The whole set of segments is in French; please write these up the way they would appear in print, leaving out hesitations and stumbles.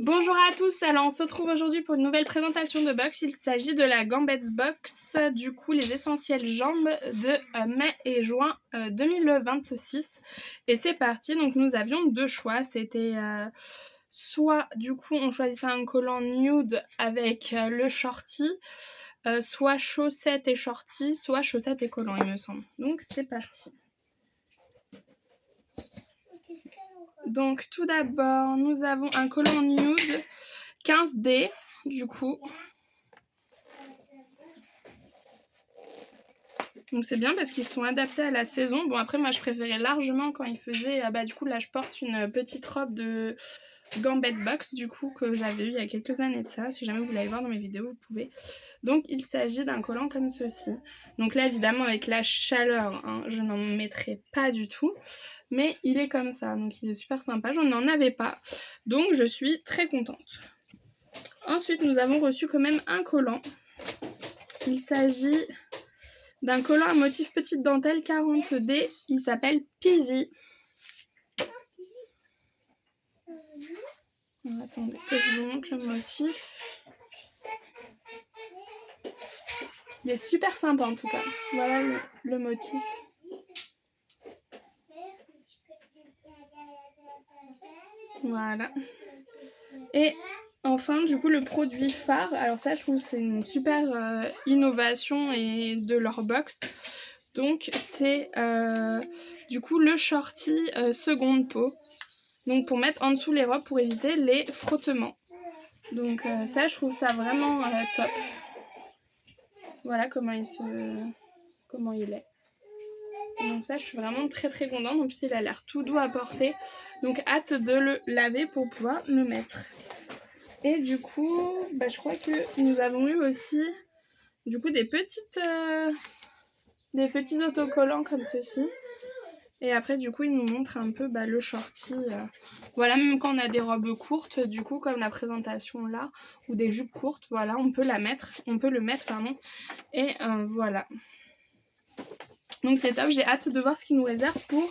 Bonjour à tous, alors on se retrouve aujourd'hui pour une nouvelle présentation de box. Il s'agit de la Gambettes Box, du coup les essentielles jambes de mai et juin 2026. Et c'est parti, donc nous avions deux choix, c'était soit du coup on choisissait un collant nude avec le shorty, soit chaussettes et shorty, soit chaussettes et collant il me semble. Donc c'est parti. Donc tout d'abord, nous avons un collant nude 15D du coup. Donc c'est bien parce qu'ils sont adaptés à la saison. Bon après moi je préférais largement quand ils faisaient... du coup là je porte une petite robe de Gambettes Box du coup que j'avais eu il y a quelques années de ça. Si jamais vous voulez aller voir dans mes vidéos vous pouvez. Donc il s'agit d'un collant comme ceci. Donc là évidemment avec la chaleur hein, je n'en mettrai pas du tout. Mais il est comme ça, donc il est super sympa. J'en n'en avais pas, donc je suis très contente. Ensuite, nous avons reçu quand même un collant. Il s'agit d'un collant à motif petite dentelle 40D. Il s'appelle Peasy. Attendez que je vous montre le motif. Il est super sympa en tout cas. Voilà le motif. Voilà. Et enfin, du coup, le produit phare. Alors ça, je trouve que c'est une super innovation et de leur box. Donc, c'est du coup le shorty seconde peau. Donc, pour mettre en dessous les robes pour éviter les frottements. Donc, ça, je trouve ça vraiment top. Voilà comment il est. Donc ça, je suis vraiment très très contente. En plus, il a l'air tout doux à porter. Donc, hâte de le laver pour pouvoir le mettre. Et du coup, je crois que nous avons eu aussi du coup des petits autocollants comme ceci. Et après, du coup, il nous montre un peu le shorty. Voilà, même quand on a des robes courtes, du coup, comme la présentation là, ou des jupes courtes, voilà, on peut le mettre, pardon. Et voilà. Donc c'est top, j'ai hâte de voir ce qu'il nous réserve pour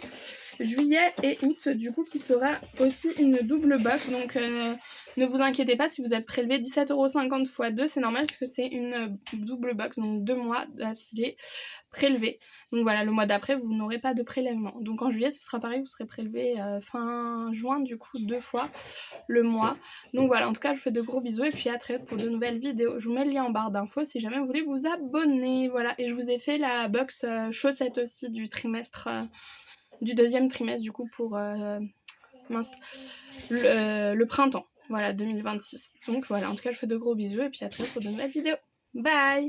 juillet et août, du coup, qui sera aussi une double box. Donc ne vous inquiétez pas si vous êtes prélevé 17,50 € x 2, c'est normal parce que c'est une double box, donc 2 mois d'affilée prélevé. Donc voilà, le mois d'après, vous n'aurez pas de prélèvement. Donc en juillet, ce sera pareil, vous serez prélevé fin juin, du coup, 2 fois le mois. Donc voilà, en tout cas, je vous fais de gros bisous et puis à très vite pour de nouvelles vidéos. Je vous mets le lien en barre d'infos si jamais vous voulez vous abonner. Voilà, et je vous ai fait la box chaussettes aussi du trimestre... du deuxième trimestre du coup pour le printemps, voilà 2026. Donc voilà, en tout cas je fais de gros bisous et puis à très vite pour de nouvelles vidéos. Bye.